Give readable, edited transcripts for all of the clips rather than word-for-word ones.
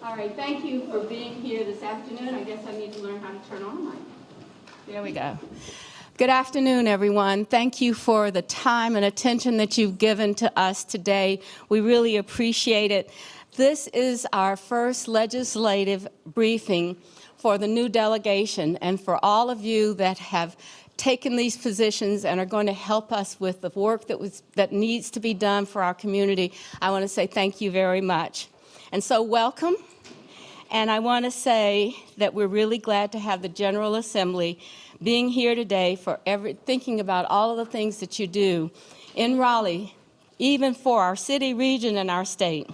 All right, thank you for being here this afternoon. I guess I need to learn how to turn on the mic. There we go. Good afternoon, everyone. Thank you for the time and attention that you've given to us today. We really appreciate it. This is our first legislative briefing for the new delegation, and for all of you that have taken these positions and are going to help us with the work that needs to be done for our community, I want to say thank you very much. And so welcome. And I want to say that we're really glad to have the General Assembly being here today for thinking about all of the things that you do in Raleigh, even for our city, region, and our state.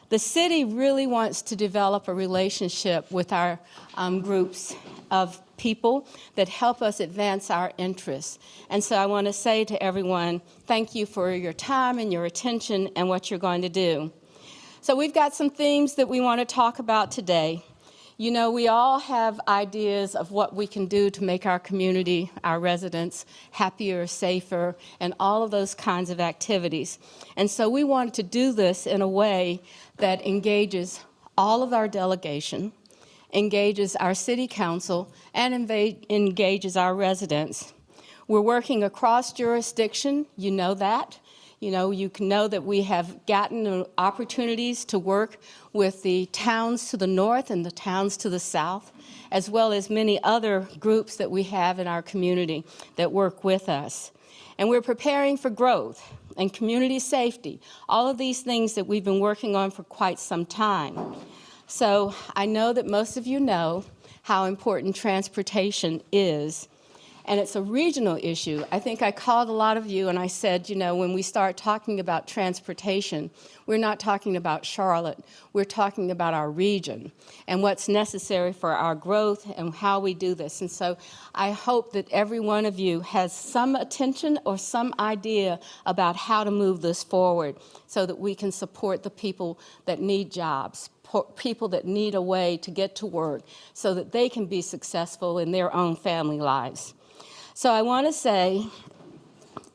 The city really wants to develop a relationship with our groups of people that help us advance our interests. And so I want to say to everyone, thank you for your time and your attention and what you're going to do. So we've got some themes that we want to talk about today. You know, we all have ideas of what we can do to make our community, our residents, happier, safer, and all of those kinds of activities. And so we wanted to do this in a way that engages all of our delegation, engages our city council, and engages our residents. We're working across jurisdiction, you know that. You can know that we have gotten opportunities to work with the towns to the north and the towns to the south, as well as many other groups that we have in our community that work with us. And we're preparing for growth and community safety, all of these things that we've been working on for quite some time. So I know that most of you know how important transportation is. And it's a regional issue. I think I called a lot of you and I said, when we start talking about transportation, we're not talking about Charlotte. We're talking about our region and what's necessary for our growth and how we do this. And so I hope that every one of you has some attention or some idea about how to move this forward so that we can support the people that need jobs, people that need a way to get to work so that they can be successful in their own family lives. So I want to say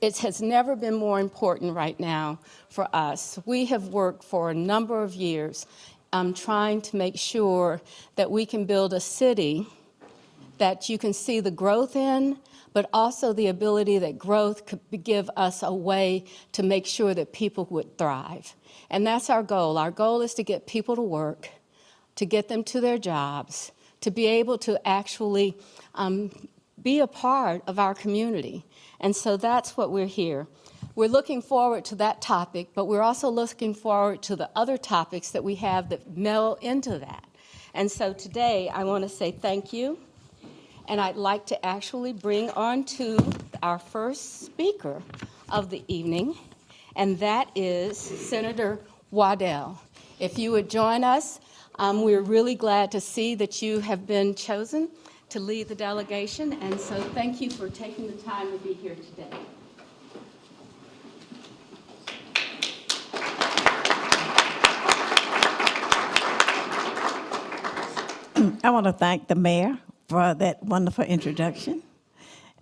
it has never been more important right now for us. We have worked for a number of years trying to make sure that we can build a city that you can see the growth in, but also the ability that growth could give us a way to make sure that people would thrive. And that's our goal. Our goal is to get people to work, to get them to their jobs, to be able to actually be a part of our community. And so that's what we're here. We're looking forward to that topic, but we're also looking forward to the other topics that we have that meld into that. And so today I want to say thank you. And I'd like to actually bring on to our first speaker of the evening, and that is Senator Waddell. If you would join us, we're really glad to see that you have been chosen to lead the delegation, and so thank you for taking the time to be here today. I want to thank the mayor for that wonderful introduction.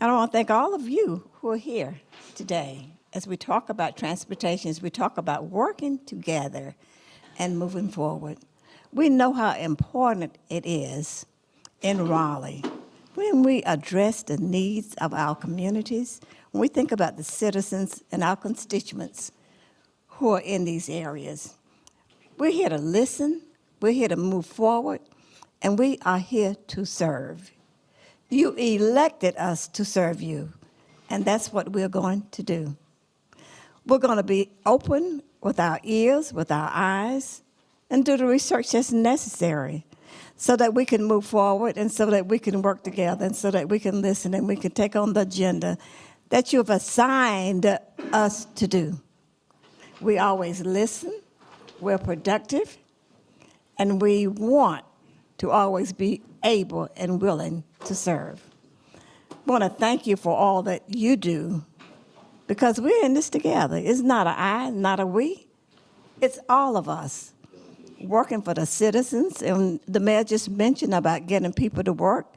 And I want to thank all of you who are here today as we talk about transportation, as we talk about working together and moving forward. We know how important it is in Raleigh when we address the needs of our communities, when we think about the citizens and our constituents who are in these areas. We're here to listen, we're here to move forward, and we are here to serve. You elected us to serve you, and that's what we're going to do. We're going to be open with our ears, with our eyes, and do the research that's necessary so that we can move forward and so that we can work together and so that we can listen and we can take on the agenda that you've assigned us to do. We always listen, we're productive, and we want to always be able and willing to serve. I want to thank you for all that you do because we're in this together. It's not an I, not a we. It's all of us working for the citizens. And the mayor just mentioned about getting people to work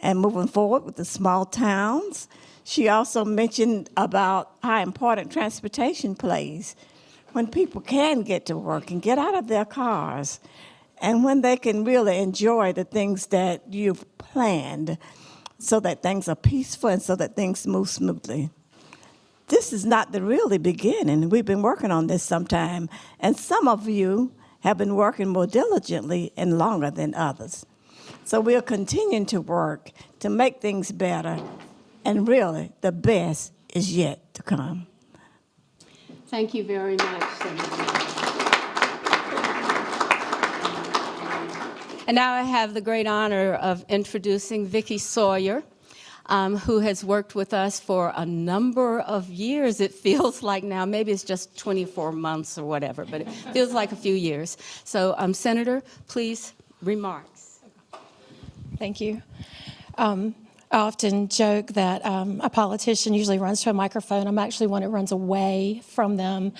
and moving forward with the small towns. She also mentioned about how important transportation plays when people can get to work and get out of their cars and when they can really enjoy the things that you've planned so that things are peaceful and so that things move smoothly. This is not the really beginning. We've been working on this some time, and some of you have been working more diligently and longer than others. So we're continuing to work to make things better, and really, the best is yet to come. Thank you very much, Senator. And now I have the great honor of introducing Vicki Sawyer, who has worked with us for a number of years. It feels like now, maybe it's just 24 months or whatever, but it feels like a few years. So, Senator, please, remarks. Thank you. I often joke that a politician usually runs to a microphone. I'm actually one that runs away from them.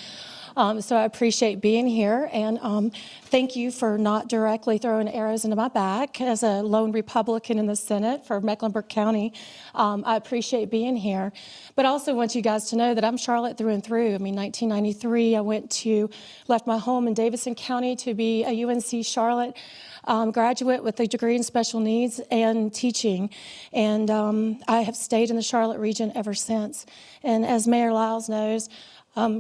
So I appreciate being here, and thank you for not directly throwing arrows into my back. As a lone Republican in the Senate for Mecklenburg County, I appreciate being here. But I also want you guys to know that I'm Charlotte through and through. I mean, 1993, I left my home in Davidson County to be a UNC Charlotte graduate with a degree in special needs and teaching. And I have stayed in the Charlotte region ever since. And as Mayor Lyles knows,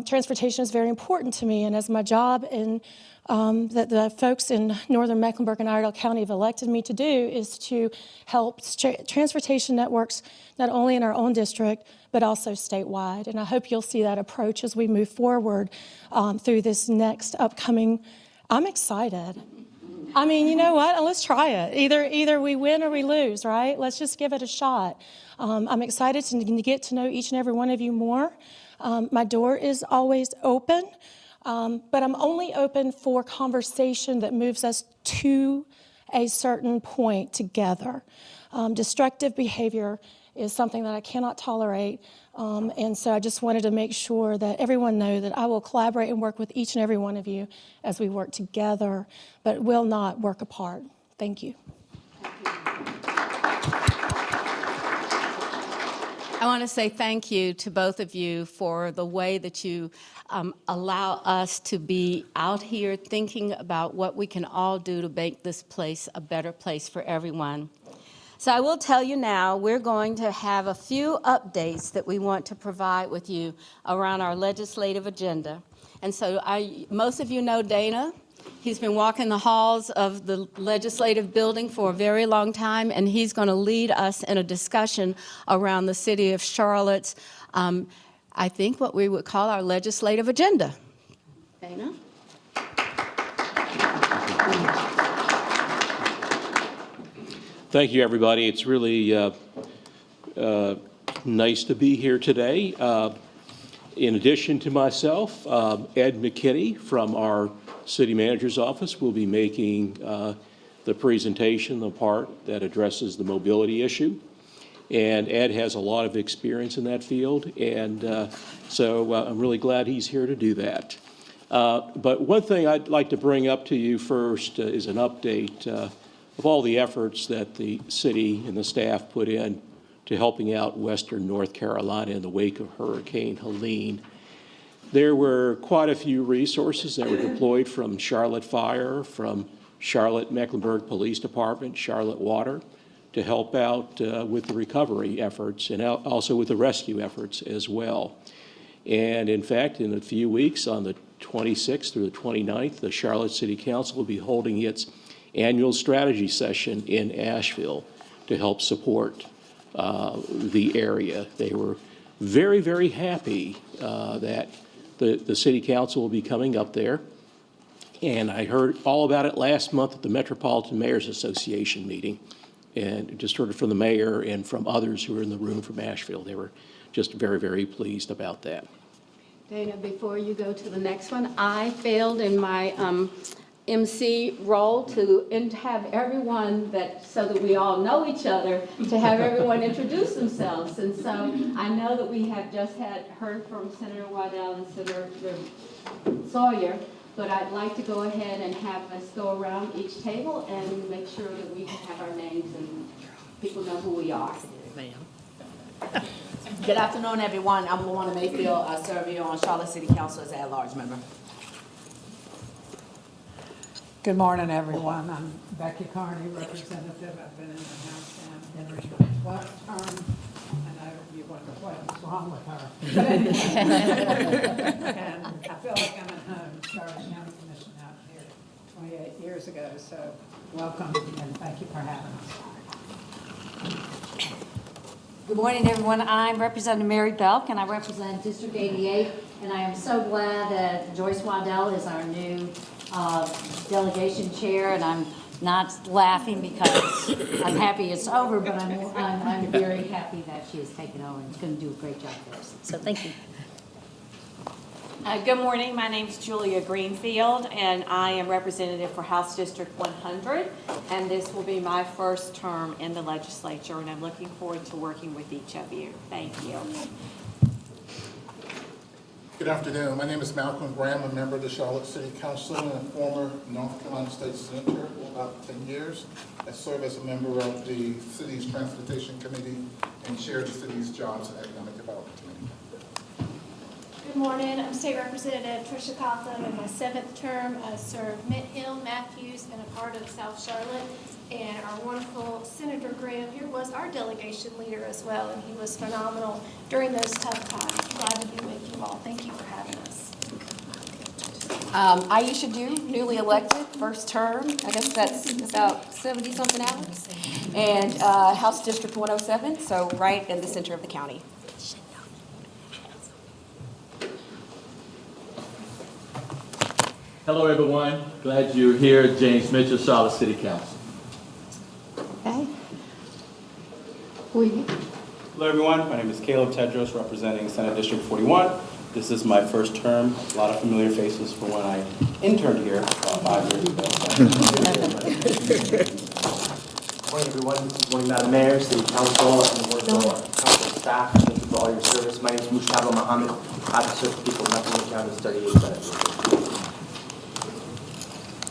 transportation is very important to me, and as my job that the folks in northern Mecklenburg and Iredell County have elected me to do is to help transportation networks not only in our own district, but also statewide. And I hope you'll see that approach as we move forward through this next upcoming. I'm excited. I mean, you know what? Let's try it. Either we win or we lose, right? Let's just give it a shot. I'm excited to get to know each and every one of you more. My door is always open, but I'm only open for conversation that moves us to a certain point together. Destructive behavior is something that I cannot tolerate, and so I just wanted to make sure that everyone know that I will collaborate and work with each and every one of you as we work together, but will not work apart. Thank you. I want to say thank you to both of you for the way that you allow us to be out here thinking about what we can all do to make this place a better place for everyone. So I will tell you now, we're going to have a few updates that we want to provide with you around our legislative agenda. And so most of you know Dana. He's been walking the halls of the legislative building for a very long time, and he's going to lead us in a discussion around the city of Charlotte's, I think what we would call our legislative agenda. Dana? Thank you, everybody. It's really nice to be here today. In addition to myself, Ed McKinney from our City Manager's Office will be making the presentation, the part that addresses the mobility issue. And Ed has a lot of experience in that field, and so I'm really glad he's here to do that. But one thing I'd like to bring up to you first is an update of all the efforts that the city and the staff put in to helping out Western North Carolina in the wake of Hurricane Helene. There were quite a few resources that were deployed from Charlotte Fire, from Charlotte Mecklenburg Police Department, Charlotte Water, to help out with the recovery efforts and also with the rescue efforts as well. And in fact, in a few weeks, on the 26th through the 29th, the Charlotte City Council will be holding its annual strategy session in Asheville to help support the area. They were very, very happy that the City Council will be coming up there. And I heard all about it last month at the Metropolitan Mayors Association meeting, and just heard it from the mayor and from others who were in the room from Asheville. They were just very, very pleased about that. Dana, before you go to the next one, I failed in my MC role to have everyone so that we all know each other, to have everyone introduce themselves. And so I know that we have just heard from Senator Waddell and Senator Sawyer, but I'd like to go ahead and have us go around each table and make sure that we have our names and people know who we are. Ma'am. Good afternoon, everyone. I'm Luana Mayfield. I serve here on Charlotte City Council as an at-large member. Good morning, everyone. I'm Becky Carney, representative. I've been in the House and in her last term. I know you wonder what's wrong with her. But anyway, and I feel like I'm at home. Started county commission out here 28 years ago. So welcome and thank you for having us. Good morning, everyone. I'm Representative Mary Belk, and I represent District 88. And I am so glad that Joyce Waddell is our new delegation chair. And I'm not laughing because I'm happy it's over, but I'm very happy that she has taken over and is going to do a great job for us. So thank you. Good morning. My name is Julia Greenfield, and I am representative for House District 100. And this will be my first term in the legislature, and I'm looking forward to working with each of you. Thank you. Good afternoon. My name is Malcolm Graham, a member of the Charlotte City Council and a former North Carolina State Senator for about 10 years. I serve as a member of the city's Transportation Committee and chair the city's Jobs and Economic Development Committee. Good morning. I'm State Representative Tricia Coughlin. In my 7th term, I served Mint Hill, Matthews, and a part of South Charlotte. And our wonderful Senator Graham here was our delegation leader as well, and he was phenomenal during those tough times. Glad to be with you all. Thank you for having us. Aisha Dew, newly elected, first term. I guess that's about 70-something hours. And House District 107, so right in the center of the county. Hello, everyone. Glad you're here. James Mitchell, Charlotte City Council. Okay. Who are you? Hello, everyone. My name is Caleb Tedros, representing Senate District 41. This is my first term. A lot of familiar faces from when I interned here about 5 years ago. Good morning, everyone. Good morning, Madam Mayor, City Council, and the board of council staff. Thank you for all your service. My name is Mushtaba Mohammed. I've served the people of Nottingham County as 38 Senate.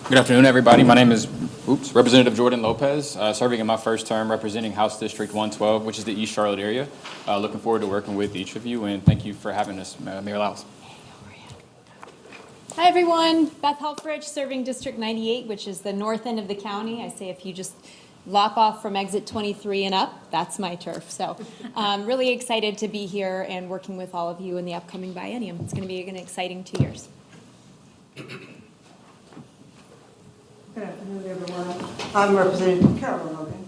Good afternoon, everybody. My name is Representative Jordan Lopez, serving in my first term representing House District 112, which is the East Charlotte area. Looking forward to working with each of you, and thank you for having us, Mayor Lyles. Hi, everyone. Beth Helfrich, serving District 98, which is the north end of the county. I say if you just lop off from exit 23 and up, that's my turf. So I'm really excited to be here and working with all of you in the upcoming biennium. It's going to be an exciting 2 years. Good afternoon, everyone. I'm Representative Carolyn Logan.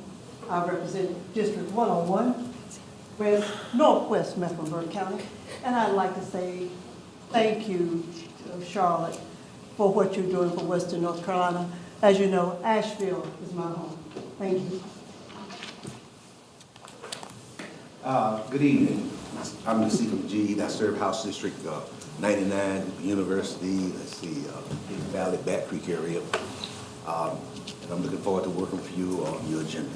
I represent District 101, Northwest Mecklenburg County. And I'd like to say thank you to Charlotte for what you're doing for Western North Carolina. As you know, Asheville is my home. Thank you. Good evening. I'm Nasif Majid. I serve House District 99, University, Big Valley, Bat Creek area. And I'm looking forward to working with you on your agenda.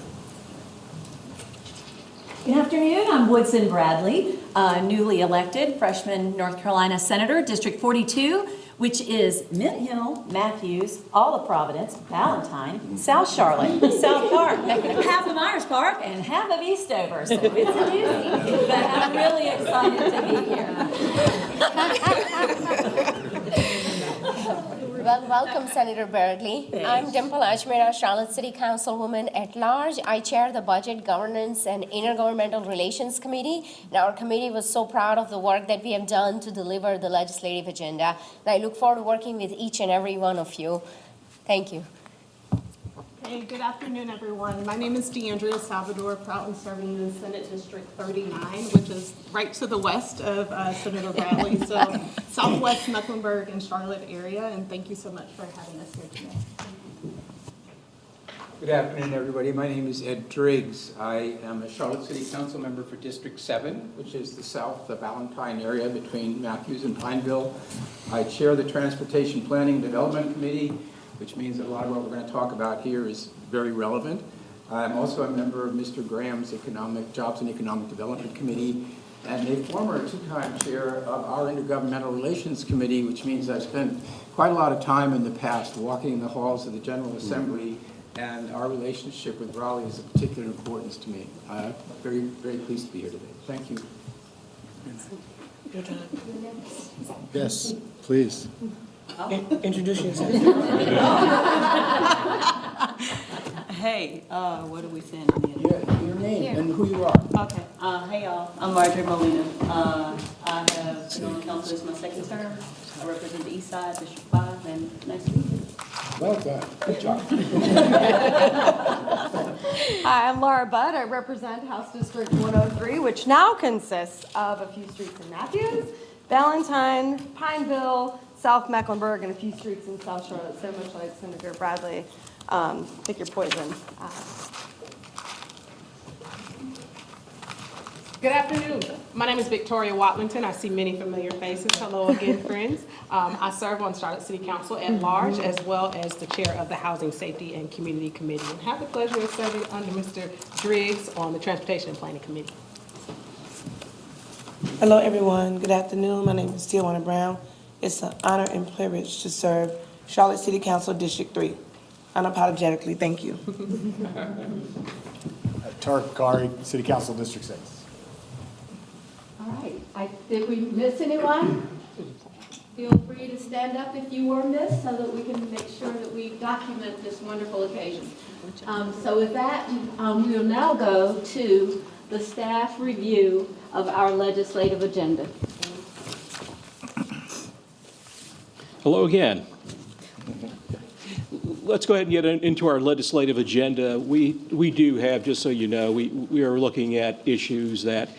Good afternoon. I'm Woodson Bradley, newly elected freshman North Carolina Senator, District 42, which is Mint Hill, Matthews, all of Providence, Valentine, South Charlotte, South Park, half of Myers Park, and half of Eastover. So it's a doozy, but I'm really excited to be here. Well, welcome, Senator Bradley. I'm Dimple Ajmera, Charlotte City Councilwoman at large. I chair the Budget, Governance, and Intergovernmental Relations Committee. And our committee was so proud of the work that we have done to deliver the legislative agenda. And I look forward to working with each and every one of you. Thank you. Hey, good afternoon, everyone. My name is DeAndrea Salvador, proudly serving in Senate District 39, which is right to the west of Senator Bradley, so southwest Mecklenburg and Charlotte area, and thank you so much for having us here today. Good afternoon, everybody. My name is Ed Driggs. I am a Charlotte City Council member for District 7, which is the south, the Valentine area between Matthews and Pineville. I chair the Transportation Planning and Development Committee, which means that a lot of what we're going to talk about here is very relevant. I'm also a member of Mr. Graham's Jobs and Economic Development Committee, and a former two-time chair of our Intergovernmental Relations Committee, which means I've spent quite a lot of time in the past walking the halls of the General Assembly, and our relationship with Raleigh is of particular importance to me. I'm very, very pleased to be here today. Thank you. Yes, please. Introduce yourself. Hey, what are we saying in here? Your name and who you are. Okay, hey y'all, I'm Marjorie Molina. I have been on the council, this is my second term. I represent the East Side, District 5, and nice to meet you. Well done. Good job. Hi, I'm Laura Budd. I represent House District 103, which now consists of a few streets in Matthews, Valentine, Pineville, South Mecklenburg, and a few streets in South Charlotte, so much like Senator Bradley. Pick your poison. Good afternoon. My name is Victoria Watlington. I see many familiar faces. Hello again, friends. I serve on Charlotte City Council at large, as well as the chair of the Housing Safety and Community Committee, and have the pleasure of serving under Mr. Driggs on the Transportation and Planning Committee. Hello, everyone. Good afternoon. My name is Tijuana Brown. It's an honor and privilege to serve Charlotte City Council District 3. Unapologetically, thank you. Tarek Kari, City Council District 6. All right. Did we miss anyone? Feel free to stand up if you were missed so that we can make sure that we document this wonderful occasion. So with that, we will now go to the staff review of our legislative agenda. Hello again. Let's go ahead and get into our legislative agenda. We do have, just so you know, we are looking at issues that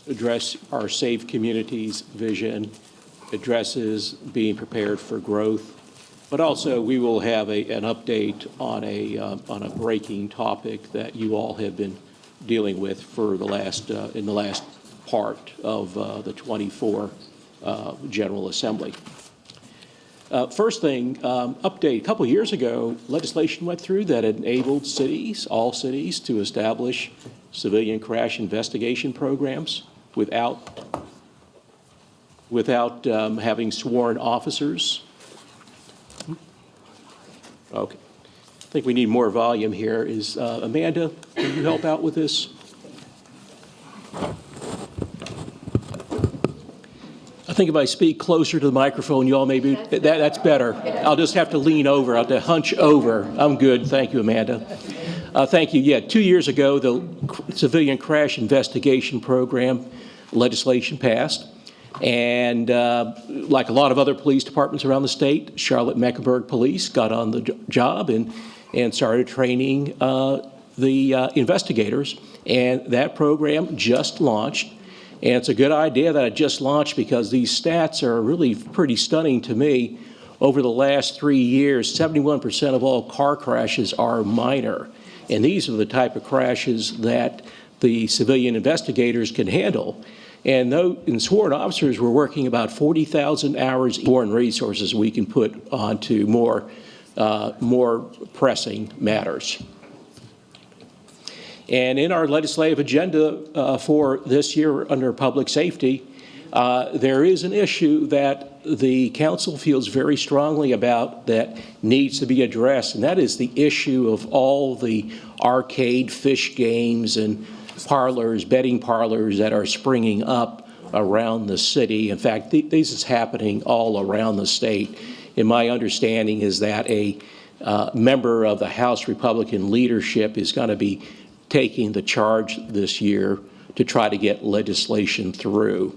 address our safe communities vision, addresses being prepared for growth, but also we will have an update on a breaking topic that you all have been dealing with for the last in the last part of the 24 General Assembly. First thing, update. A couple of years ago, legislation went through that enabled cities, all cities, to establish civilian crash investigation programs without having sworn officers. Okay. I think we need more volume here. Is Amanda, can you help out with this? I think if I speak closer to the microphone, you all maybe, that's better. I'll just have to lean over, I'll have to hunch over. I'm good, thank you, Amanda. Thank you. Yeah, 2 years ago, the Civilian Crash Investigation Program legislation passed. And like a lot of other police departments around the state, Charlotte-Mecklenburg Police got on the job and started training the investigators. And that program just launched. And it's a good idea that it just launched because these stats are really pretty stunning to me. Over the last 3 years, 71% of all car crashes are minor. And these are the type of crashes that the civilian investigators can handle. And sworn officers were working about 40,000 hours foreign resources we can put onto more pressing matters. And in our legislative agenda for this year under public safety, there is an issue that the council feels very strongly about that needs to be addressed, and that is the issue of all the arcade fish games and parlors, betting parlors that are springing up around the city. In fact, this is happening all around the state. And my understanding is that a member of the House Republican leadership is going to be taking the charge this year to try to get legislation through.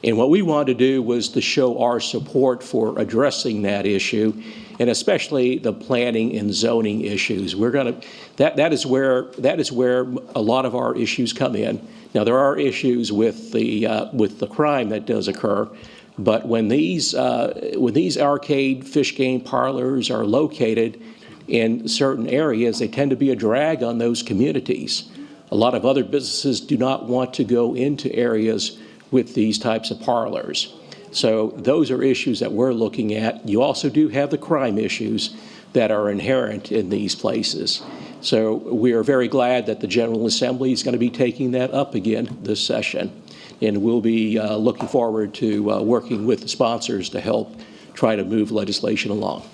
And what we wanted to do was to show our support for addressing that issue, and especially the planning and zoning issues. We're going to that is where a lot of our issues come in. Now there are issues with the crime that does occur, but when these arcade fish game parlors are located in certain areas, they tend to be a drag on those communities. A lot of other businesses do not want to go into areas with these types of parlors. So those are issues that we're looking at. You also do have the crime issues that are inherent in these places. So we are very glad that the General Assembly is going to be taking that up again this session. And we'll be looking forward to working with the sponsors to help try to move legislation along.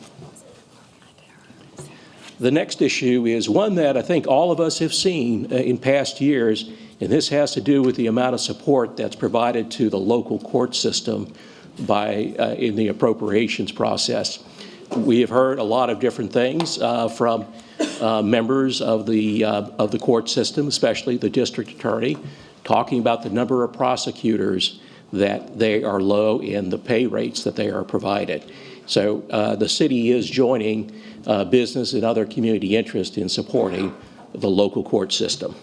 The next issue is one that I think all of us have seen in past years, and this has to do with the amount of support that's provided to the local court system in the appropriations process. We have heard a lot of different things from members of the court system, especially the district attorney, talking about the number of prosecutors that they are low in the pay rates that they are provided. So the city is joining business and other community interest in supporting the local court system.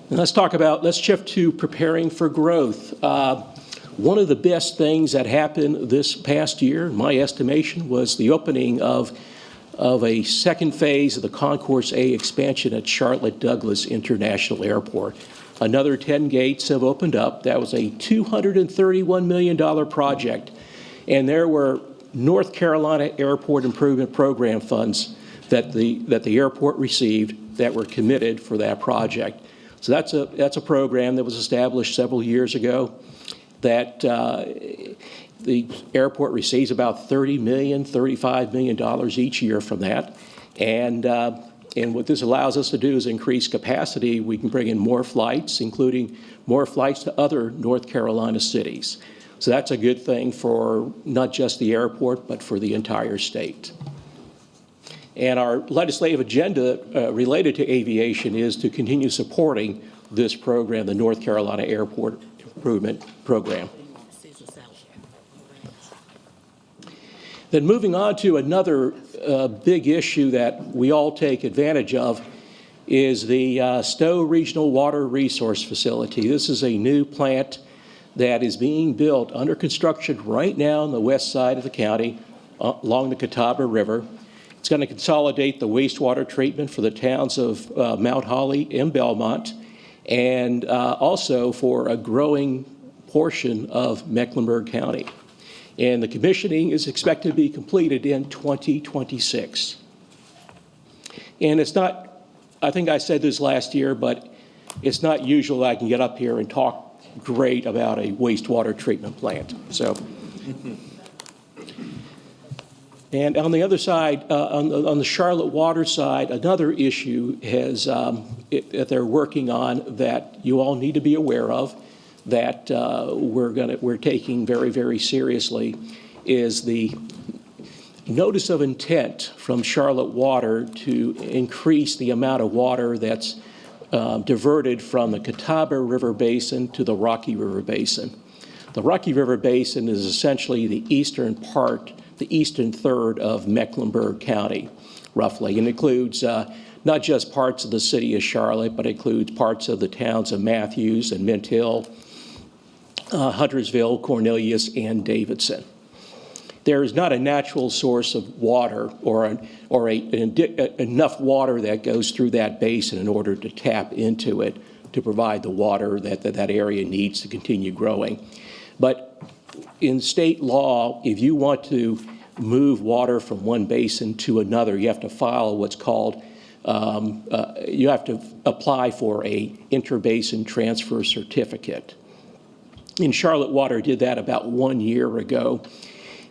And let's shift to preparing for growth. One of the best things that happened this past year, in my estimation, was the opening of a second phase of the Concourse A expansion at Charlotte Douglas International Airport. Another 10 gates have opened up. That was a $231 million project. And there were North Carolina Airport Improvement Program funds that the airport received that were committed for that project. So that's a program that was established several years ago that the airport receives about $30 million, $35 million each year from that. And what this allows us to do is increase capacity. We can bring in more flights, including more flights to other North Carolina cities. So that's a good thing for not just the airport, but for the entire state. And our legislative agenda related to aviation is to continue supporting this program, the North Carolina Airport Improvement Program. Then moving on to another big issue that we all take advantage of is the Stowe Regional Water Resource Facility. This is a new plant that is being built under construction right now on the west side of the county along the Catawba River. It's going to consolidate the wastewater treatment for the towns of Mount Holly and Belmont, and also for a growing portion of Mecklenburg County. And the commissioning is expected to be completed in 2026. And it's not, I think I said this last year, but it's not usual I can get up here and talk great about a wastewater treatment plant. So, and on the other side, on the Charlotte Water side, another issue that they're working on that you all need to be aware of, that we're taking very, very seriously, is the notice of intent from Charlotte Water to increase the amount of water that's diverted from the Catawba River Basin to the Rocky River Basin. The Rocky River Basin is essentially the eastern third of Mecklenburg County, roughly, and includes not just parts of the city of Charlotte, but includes parts of the towns of Matthews and Mint Hill, Huntersville, Cornelius, and Davidson. There is not a natural source of water or enough water that goes through that basin in order to tap into it to provide the water that area needs to continue growing. But in state law, if you want to move water from one basin to another, you have to file what's called, you have to apply for a interbasin transfer certificate. And Charlotte Water did that about 1 year ago.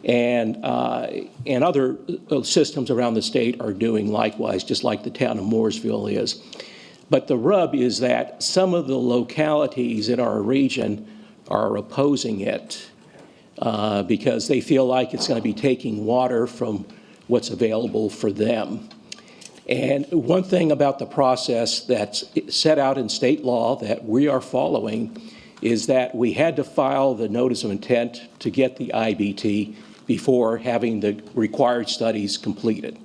And other systems around the state are doing likewise, just like the town of Mooresville is. But the rub is that some of the localities in our region are opposing it because they feel like it's going to be taking water from what's available for them. And one thing about the process that's set out in state law that we are following is that we had to file the notice of intent to get the IBT before having the required studies completed.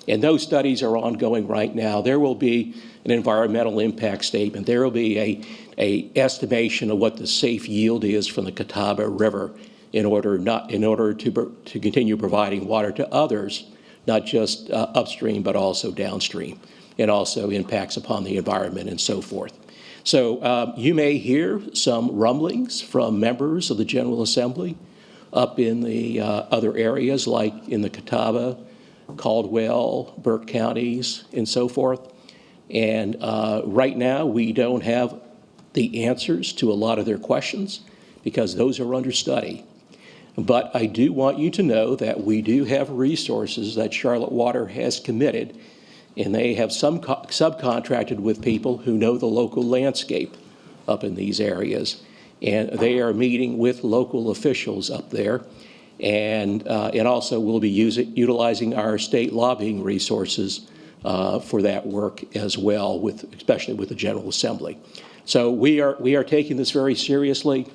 And those studies are ongoing right now. There will be an environmental impact statement. There will be a estimation of what the safe yield is from the Catawba River in order to continue providing water to others, not just upstream, but also downstream, and also impacts upon the environment and so forth. So you may hear some rumblings from members of the General Assembly up in the other areas, like in the Catawba, Caldwell, Burke counties, and so forth. And right now, we don't have the answers to a lot of their questions because those are under study. But I do want you to know that we do have resources that Charlotte Water has committed, and they have subcontracted with people who know the local landscape up in these areas. and they are meeting with local officials up there. And also we'll be utilizing our state lobbying resources for that work as well, especially with the General Assembly. So we are taking this very seriously.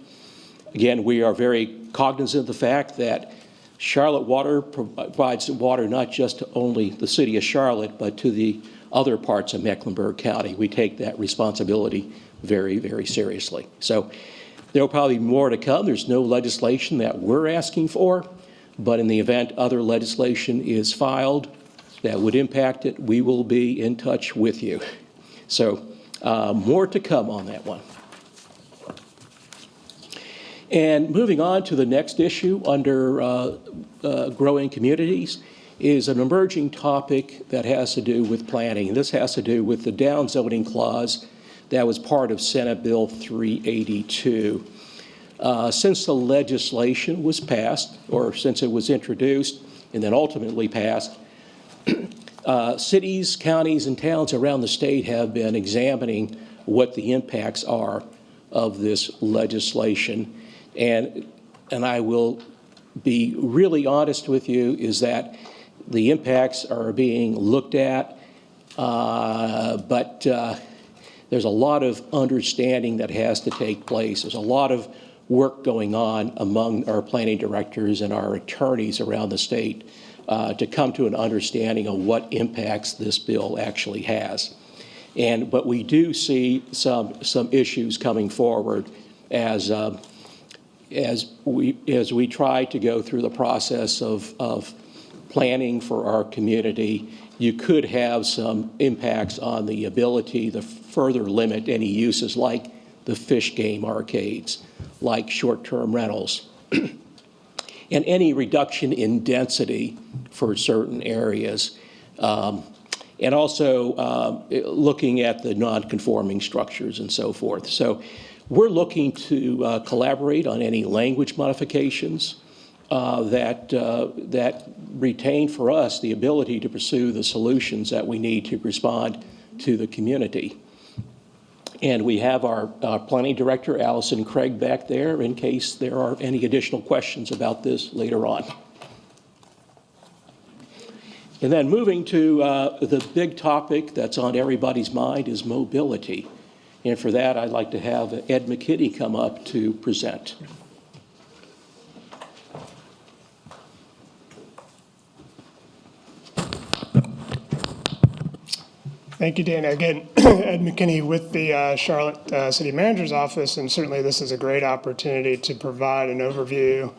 Again, we are very cognizant of the fact that Charlotte Water provides water not just to only the city of Charlotte, but to the other parts of Mecklenburg County. We take that responsibility very, very seriously. So there will probably be more to come. There's no legislation that we're asking for, but in the event other legislation is filed that would impact it, we will be in touch with you. So more to come on that one. And moving on to the next issue under growing communities is an emerging topic that has to do with planning. And this has to do with the downzoning clause that was part of Senate Bill 382. Since the legislation was passed, or since it was introduced and then ultimately passed, cities, counties, and towns around the state have been examining what the impacts are of this legislation. And I will be really honest with you, is that the impacts are being looked at, but there's a lot of understanding that has to take place. There's a lot of work going on among our planning directors and our attorneys around the state to come to an understanding of what impacts this bill actually has. But we do see some issues coming forward as we try to go through the process of planning for our community. You could have some impacts on the ability to further limit any uses like the fish game arcades, like short-term rentals, and any reduction in density for certain areas. And also looking at the non-conforming structures and so forth. So we're looking to collaborate on any language modifications that retain for us the ability to pursue the solutions that we need to respond to the community. And we have our planning director, Allison Craig, back there in case there are any additional questions about this later on. And then moving to the big topic that's on everybody's mind is mobility. And for that, I'd like to have Ed McKinney come up to present. Thank you, Dana. Again, Ed McKinney with the Charlotte City Manager's Office, and certainly this is a great opportunity to provide an overview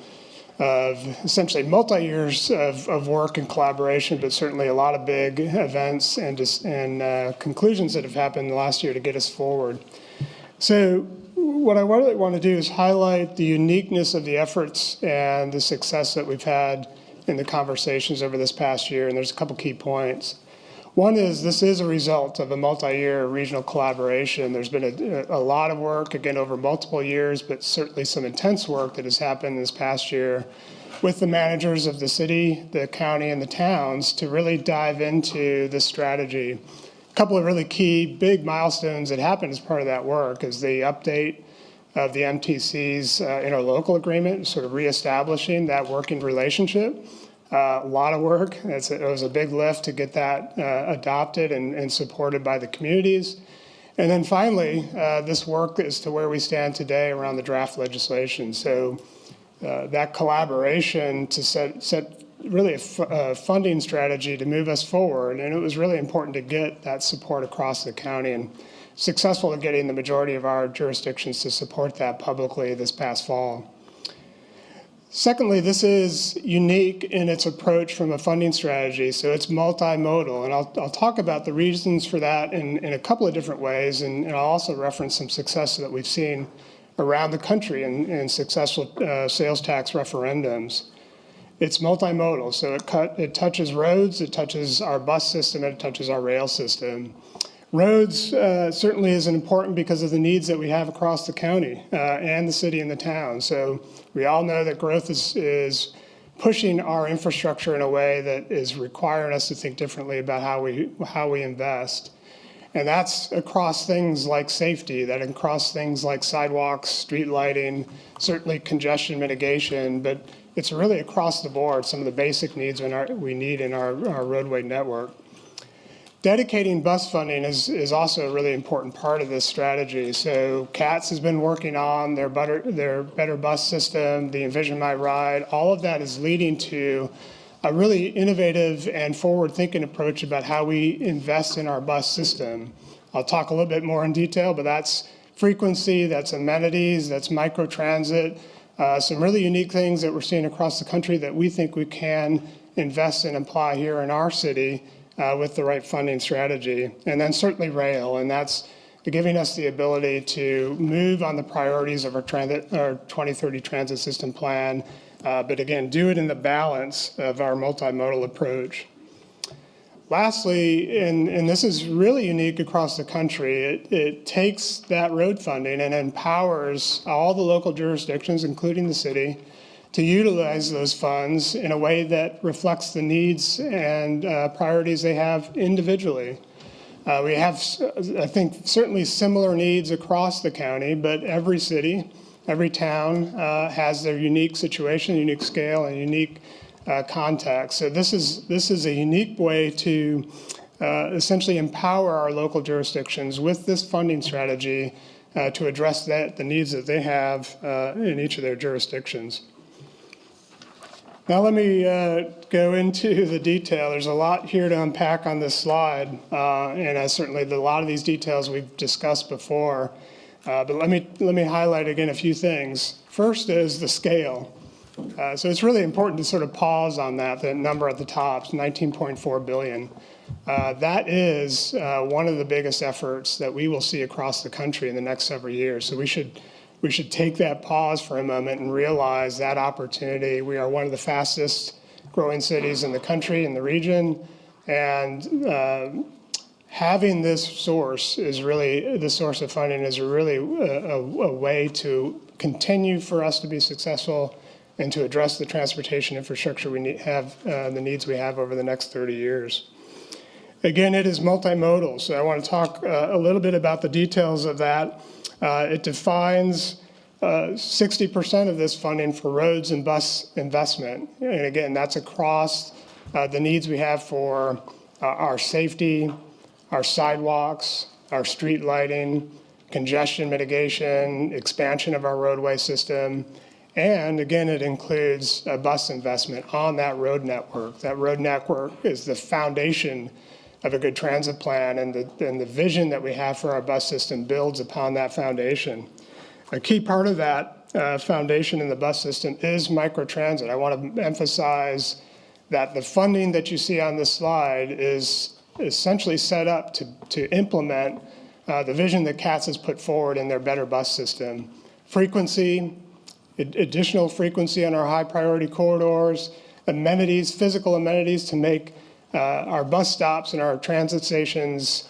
of essentially multi-years of work and collaboration, but certainly a lot of big events and conclusions that have happened last year to get us forward. So what I really want to do is highlight the uniqueness of the efforts and the success that we've had in the conversations over this past year, and there's a couple key points. One is this is a result of a multi-year regional collaboration. There's been a lot of work, again, over multiple years, but certainly some intense work that has happened this past year with the managers of the city, the county, and the towns to really dive into this strategy. A couple of really key big milestones that happened as part of that work is the update of the MTC's interlocal agreement, sort of reestablishing that working relationship. A lot of work. It was a big lift to get that adopted and supported by the communities. And then finally, this work is to where we stand today around the draft legislation. So that collaboration to set really a funding strategy to move us forward. And it was really important to get that support across the county, and successful in getting the majority of our jurisdictions to support that publicly this past fall. Secondly, this is unique in its approach from a funding strategy, so it's multimodal, and I'll talk about the reasons for that in a couple of different ways, and I'll also reference some success that we've seen around the country in successful sales tax referendums. It's multimodal, so it touches roads, it touches our bus system, and it touches our rail system. Roads certainly is important because of the needs that we have across the county and the city and the town. So we all know that growth is pushing our infrastructure in a way that is requiring us to think differently about how we invest. And that's across things like safety, that across things like sidewalks, street lighting, certainly congestion mitigation, but it's really across the board, some of the basic needs we need in our roadway network. Dedicating bus funding is also a really important part of this strategy. So CATS has been working on their better bus system, the Envision My Ride. All of that is leading to a really innovative and forward-thinking approach about how we invest in our bus system. I'll talk a little bit more in detail, but that's frequency, that's amenities, that's microtransit, some really unique things that we're seeing across the country that we think we can invest and apply here in our city with the right funding strategy. And then certainly rail, and that's giving us the ability to move on the priorities of our 2030 transit system plan, but again, do it in the balance of our multimodal approach. Lastly, and this is really unique across the country, it takes that road funding and empowers all the local jurisdictions, including the city, to utilize those funds in a way that reflects the needs and priorities they have individually. We have, I think, certainly similar needs across the county, but every city, every town has their unique situation, unique scale, and unique context. So this is a unique way to essentially empower our local jurisdictions with this funding strategy to address the needs that they have in each of their jurisdictions. Now let me go into the detail. There's a lot here to unpack on this slide, and certainly a lot of these details we've discussed before. But let me highlight again a few things. First is the scale. So it's really important to sort of pause on that number at the top, 19.4 billion. That is one of the biggest efforts that we will see across the country in the next several years. So we should take that pause for a moment and realize that opportunity. We are one of the fastest growing cities in the country, in the region, and having this source of funding is really a way to continue for us to be successful and to address the transportation infrastructure we have, the needs we have over the next 30 years. Again, it is multimodal, so I want to talk a little bit about the details of that. It defines 60% of this funding for roads and bus investment. And again, that's across the needs we have for our safety, our sidewalks, our street lighting, congestion mitigation, expansion of our roadway system. And again, it includes a bus investment on that road network. That road network is the foundation of a good transit plan, and the vision that we have for our bus system builds upon that foundation. A key part of that foundation in the bus system is microtransit. I want to emphasize that the funding that you see on this slide is essentially set up to implement the vision that CATS has put forward in their Better Bus System. Frequency, additional frequency on our high priority corridors, amenities, physical amenities to make our bus stops and our transit stations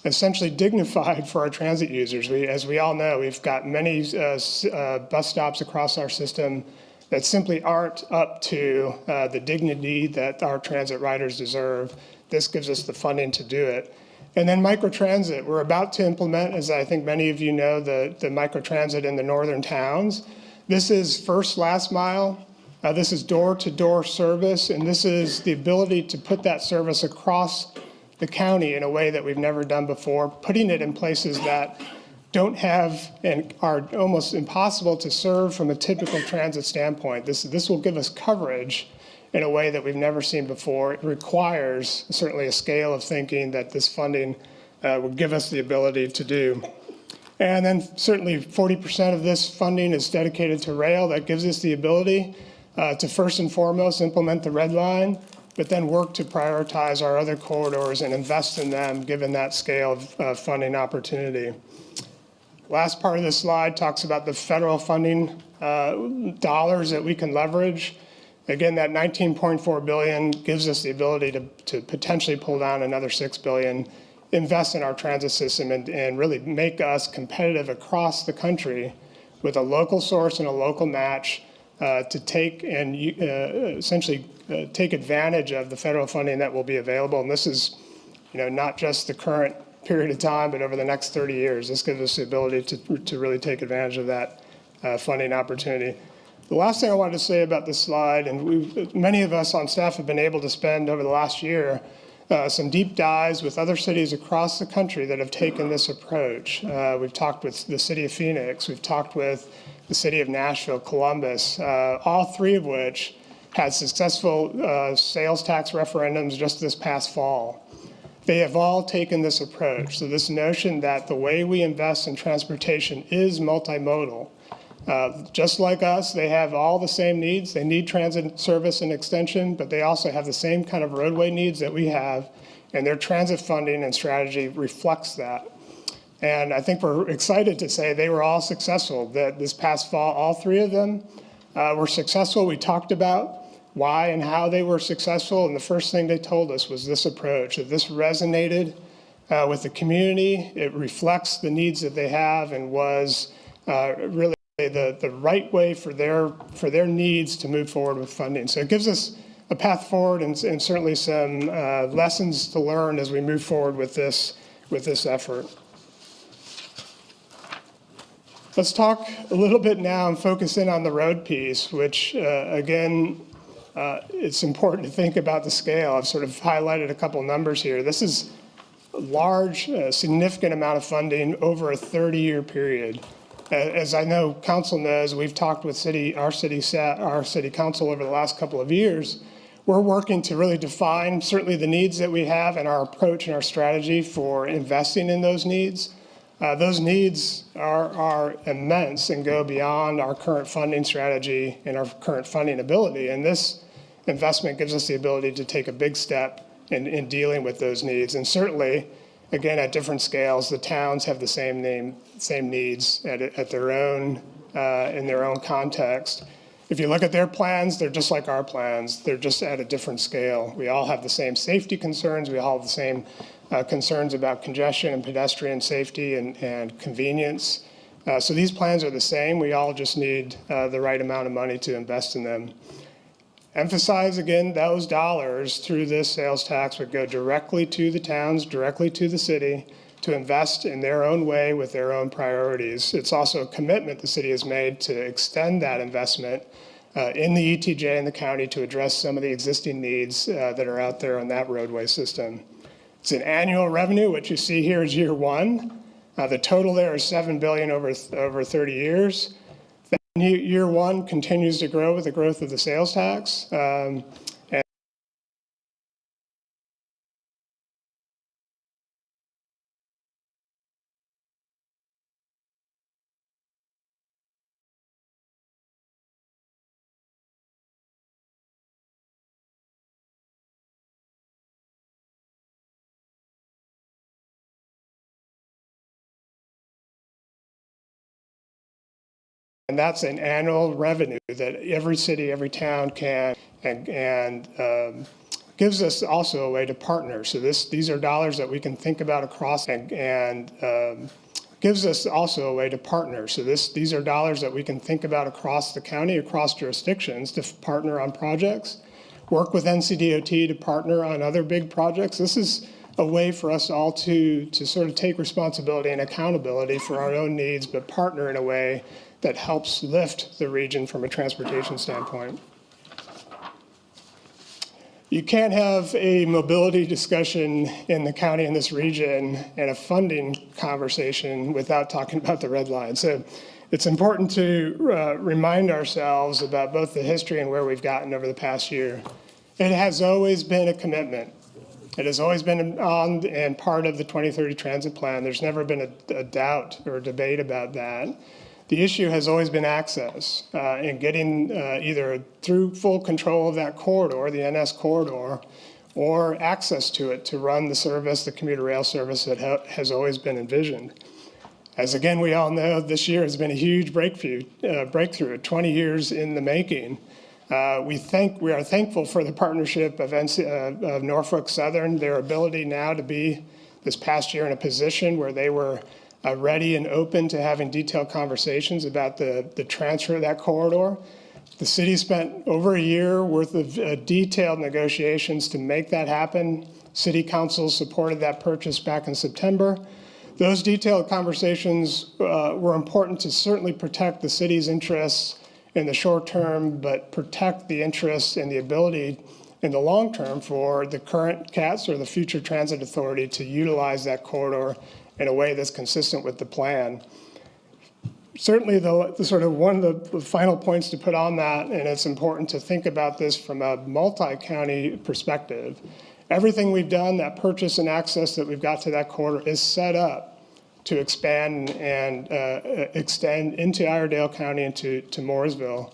essentially dignified for our transit users. As we all know, we've got many bus stops across our system that simply aren't up to the dignity that our transit riders deserve. This gives us the funding to do it. And then microtransit, we're about to implement, as I think many of you know, the microtransit in the northern towns. This is first, last mile. This is door-to-door service, and this is the ability to put that service across the county in a way that we've never done before, putting it in places that don't have and are almost impossible to serve from a typical transit standpoint. This will give us coverage in a way that we've never seen before. It requires certainly a scale of thinking that this funding will give us the ability to do. And then certainly 40% of this funding is dedicated to rail. That gives us the ability to first and foremost implement the red line, but then work to prioritize our other corridors and invest in them given that scale of funding opportunity. Last part of this slide talks about the federal funding dollars that we can leverage. Again, that $19.4 billion gives us the ability to potentially pull down another $6 billion, invest in our transit system, and really make us competitive across the country with a local source and a local match to take and essentially take advantage of the federal funding that will be available. And this is not just the current period of time, but over the next 30 years. This gives us the ability to really take advantage of that funding opportunity. The last thing I wanted to say about this slide, and many of us on staff have been able to spend over the last year some deep dives with other cities across the country that have taken this approach. We've talked with the city of Phoenix, we've talked with the city of Nashville, Columbus, all three of which had successful sales tax referendums just this past fall. They have all taken this approach. So this notion that the way we invest in transportation is multimodal. Just like us, they have all the same needs. They need transit service and extension, but they also have the same kind of roadway needs that we have, and their transit funding and strategy reflects that. And I think we're excited to say they were all successful, that this past fall, all three of them were successful. We talked about why and how they were successful, and the first thing they told us was this approach, that this resonated with the community. It reflects the needs that they have and was really the right way for their needs to move forward with funding. So it gives us a path forward and certainly some lessons to learn as we move forward with this effort. Let's talk a little bit now and focus in on the road piece, which again, it's important to think about the scale. I've sort of highlighted a couple numbers here. This is a large, significant amount of funding over a 30-year period. As I know council knows, we've talked with our city council over the last couple of years. We're working to really define certainly the needs that we have and our approach and our strategy for investing in those needs. Those needs are immense and go beyond our current funding strategy and our current funding ability. And this investment gives us the ability to take a big step in dealing with those needs. And certainly, again, at different scales, the towns have the same needs at their own, in their own context. If you look at their plans, they're just like our plans. They're just at a different scale. We all have the same safety concerns. We all have the same concerns about congestion and pedestrian safety and convenience. So these plans are the same. We all just need the right amount of money to invest in them. Emphasize again, those dollars through this sales tax would go directly to the towns, directly to the city, to invest in their own way with their own priorities. It's also a commitment the city has made to extend that investment in the ETJ and the county to address some of the existing needs that are out there on that roadway system. It's an annual revenue. What you see here is year one. The total there is $7 billion over 30 years. Year one continues to grow with the growth of the sales tax. And that's an annual revenue that every city, every town can, and gives us also a way to partner. So these are dollars that we can think about across, and gives us also a way to partner. So these are dollars that we can think about across the county, across jurisdictions to partner on projects, work with NCDOT to partner on other big projects. This is a way for us all to sort of take responsibility and accountability for our own needs, but partner in a way that helps lift the region from a transportation standpoint. You can't have a mobility discussion in the county in this region and a funding conversation without talking about the red line. So it's important to remind ourselves about both the history and where we've gotten over the past year. It has always been a commitment. It has always been on and part of the 2030 Transit Plan. There's never been a doubt or a debate about that. The issue has always been access and getting either through full control of that corridor, the NS corridor, or access to it to run the service, the commuter rail service that has always been envisioned. As again, we all know, this year has been a huge breakthrough, 20 years in the making. We are thankful for the partnership of Norfolk Southern, their ability now to be this past year in a position where they were ready and open to having detailed conversations about the transfer of that corridor. The city spent over a year worth of detailed negotiations to make that happen. City council supported that purchase back in September. Those detailed conversations were important to certainly protect the city's interests in the short term, but protect the interests and the ability in the long term for the current CATS or the future transit authority to utilize that corridor in a way that's consistent with the plan. Certainly, though, the sort of one of the final points to put on that, and it's important to think about this from a multi-county perspective, everything we've done, that purchase and access that we've got to that corridor is set up to expand and extend into Iredell County and to Mooresville.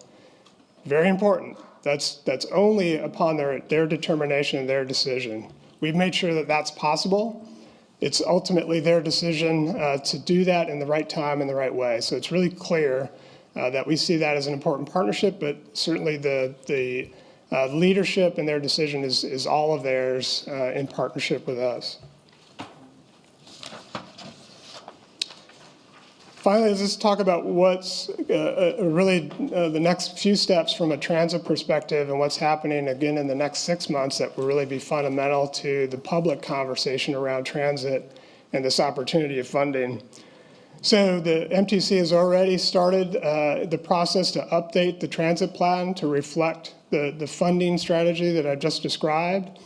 Very important. That's only upon their determination and their decision. We've made sure that that's possible. It's ultimately their decision to do that in the right time and the right way. So it's really clear that we see that as an important partnership, but certainly the leadership and their decision is all of theirs in partnership with us. Finally, let's just talk about what's really the next few steps from a transit perspective and what's happening again in the next 6 months that will really be fundamental to the public conversation around transit and this opportunity of funding. So the MTC has already started the process to update the transit plan to reflect the funding strategy that I just described.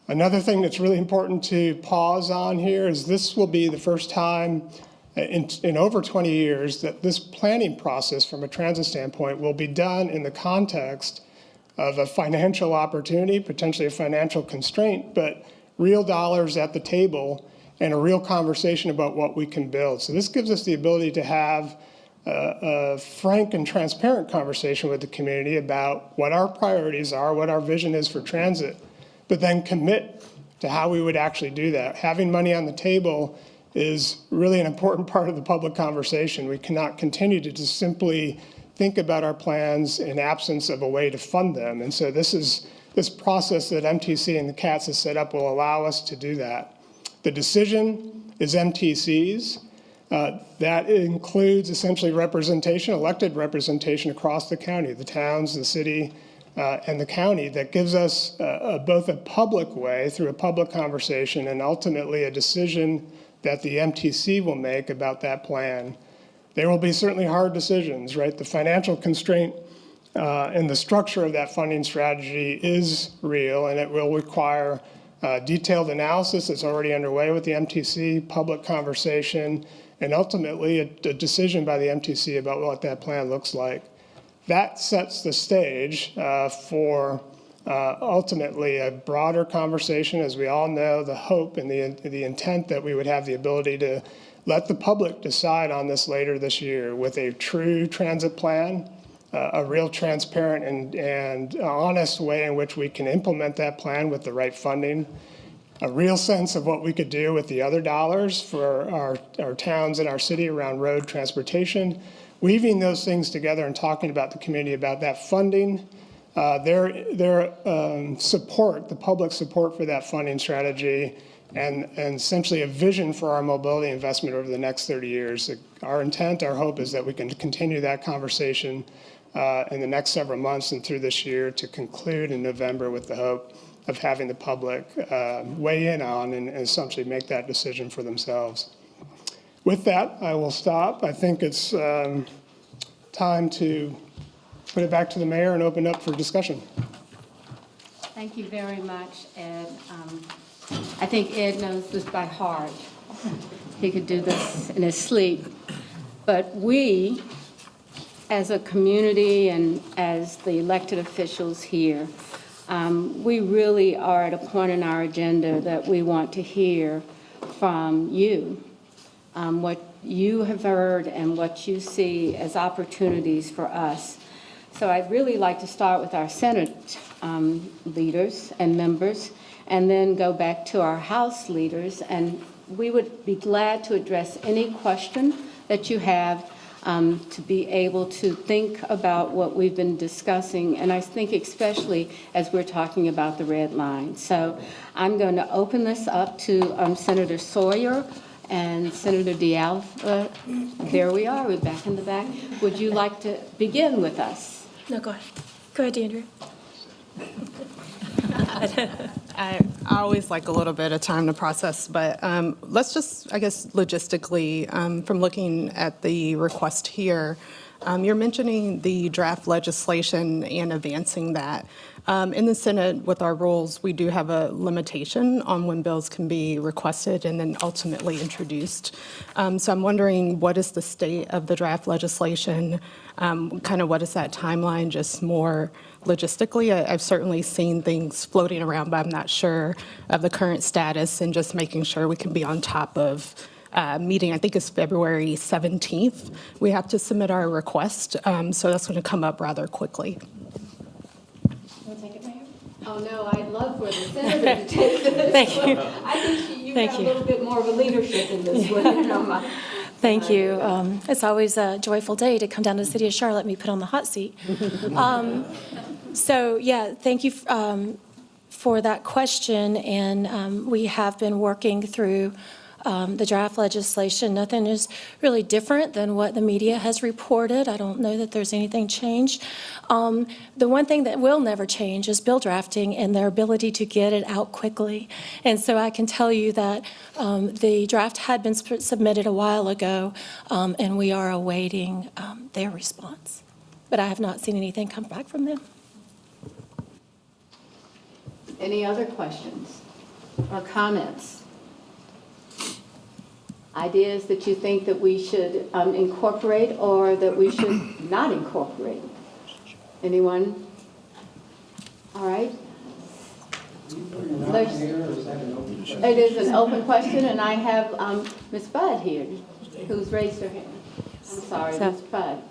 Another thing that's really important to pause on here is this will be the first time in over 20 years that this planning process from a transit standpoint will be done in the context of a financial opportunity, potentially a financial constraint, but real dollars at the table and a real conversation about what we can build. So this gives us the ability to have a frank and transparent conversation with the community about what our priorities are, what our vision is for transit, but then commit to how we would actually do that. Having money on the table is really an important part of the public conversation. We cannot continue to just simply think about our plans in absence of a way to fund them. And so this process that MTC and the CATS has set up will allow us to do that. The decision is MTC's. That includes essentially representation, elected representation across the county, the towns, the city, and the county that gives us both a public way through a public conversation and ultimately a decision that the MTC will make about that plan. There will be certainly hard decisions, right? The financial constraint and the structure of that funding strategy is real, and it will require detailed analysis that's already underway with the MTC, public conversation, and ultimately a decision by the MTC about what that plan looks like. That sets the stage for ultimately a broader conversation. As we all know, the hope and the intent that we would have the ability to let the public decide on this later this year with a true transit plan, a real transparent and honest way in which we can implement that plan with the right funding, a real sense of what we could do with the other dollars for our towns and our city around road transportation, weaving those things together and talking about the community about that funding, their support, the public support for that funding strategy, and essentially a vision for our mobility investment over the next 30 years. Our intent, our hope is that we can continue that conversation in the next several months and through this year to conclude in November with the hope of having the public weigh in on and essentially make that decision for themselves. With that, I will stop. I think it's time to put it back to the mayor and open up for discussion. Thank you very much, Ed. I think Ed knows this by heart. He could do this in his sleep. But we, as a community and as the elected officials here, we really are at a point in our agenda that we want to hear from you, what you have heard and what you see as opportunities for us. So I'd really like to start with our Senate leaders and members, and then go back to our House leaders, and we would be glad to address any question that you have to be able to think about what we've been discussing, and I think especially as we're talking about the red line. So I'm going to open this up to Senator Sawyer and Senator D'Alva. There we are, we're back in the back. Would you like to begin with us? No, go ahead. Go ahead, Andrea. I always like a little bit of time to process, but let's just, I guess, logistically, from looking at the request here, you're mentioning the draft legislation and advancing that. In the Senate, with our rules, we do have a limitation on when bills can be requested and then ultimately introduced. So I'm wondering, what is the state of the draft legislation? Kind of what is that timeline, just more logistically? I've certainly seen things floating around, but I'm not sure of the current status, and just making sure we can be on top of meeting. I think it's February 17th. We have to submit our request, so that's going to come up rather quickly. Oh, no, I'd love for the senator to take this. Thank you. I think you Thank got a you. little bit more of a leadership in this one. Thank you. It's always a joyful day to come down to the city of Charlotte and be put on the hot seat. So, yeah, thank you for that question. And we have been working through the draft legislation. Nothing is really different than what the media has reported. I don't know that there's anything changed. The one thing that will never change is bill drafting and their ability to get it out quickly. And so I can tell you that the draft had been submitted a while ago, and we are awaiting their response. But I have not seen anything come back from them. Any other questions or comments? Ideas that you think that we should incorporate or that we should not incorporate? Anyone? All right. It is an open question, and I have Ms. Budd here, who's raised her hand. I'm sorry, Ms. Budd.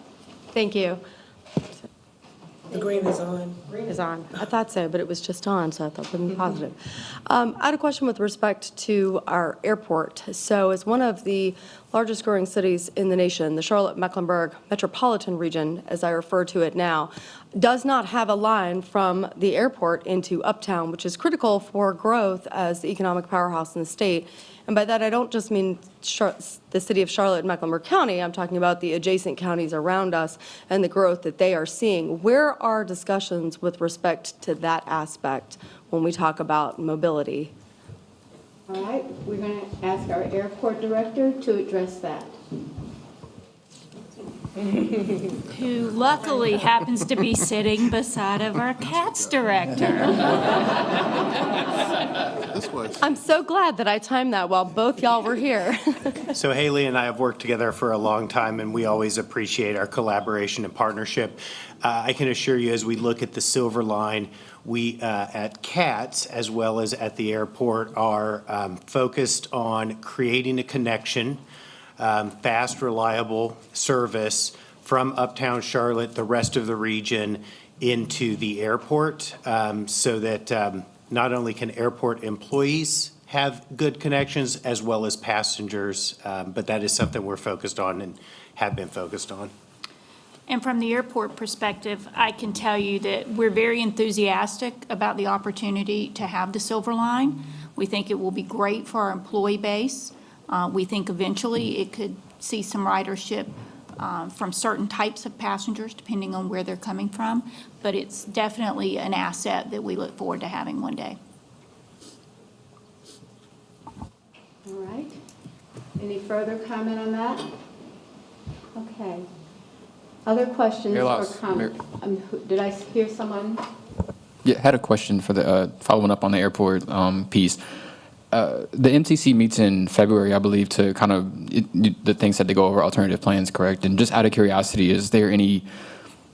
Thank you. The green is on. Green is on. I thought so, but it was just on, so I thought it would be positive. I had a question with respect to our airport. So as one of the largest growing cities in the nation, the Charlotte-Mecklenburg metropolitan region, as I refer to it now, does not have a line from the airport into Uptown, which is critical for growth as the economic powerhouse in the state. And by that, I don't just mean the city of Charlotte and Mecklenburg County. I'm talking about the adjacent counties around us and the growth that they are seeing. Where are discussions with respect to that aspect when we talk about mobility? All right, we're going to ask our airport director to address that. Who luckily happens to be sitting beside of our CATS director. I'm so glad that I timed that while both y'all were here. So Haley and I have worked together for a long time, and we always appreciate our collaboration and partnership. I can assure you, as we look at the Silver Line, we at CATS, as well as at the airport, are focused on creating a connection, fast, reliable service from Uptown Charlotte, the rest of the region, into the airport, so that not only can airport employees have good connections as well as passengers, but that is something we're focused on and have been focused on. And from the airport perspective, I can tell you that we're very enthusiastic about the opportunity to have the Silver Line. We think it will be great for our employee base. We think eventually it could see some ridership from certain types of passengers, depending on where they're coming from. But it's definitely an asset that we look forward to having one day. All right. Any further comment on that? Okay. Other questions Mayor or Laws, comments? Did I hear someone? Yeah, I had a question for the following up on the airport piece. The MTC meets in February, I believe, to kind of the things that they go over alternative plans, correct? And just out of curiosity, is there any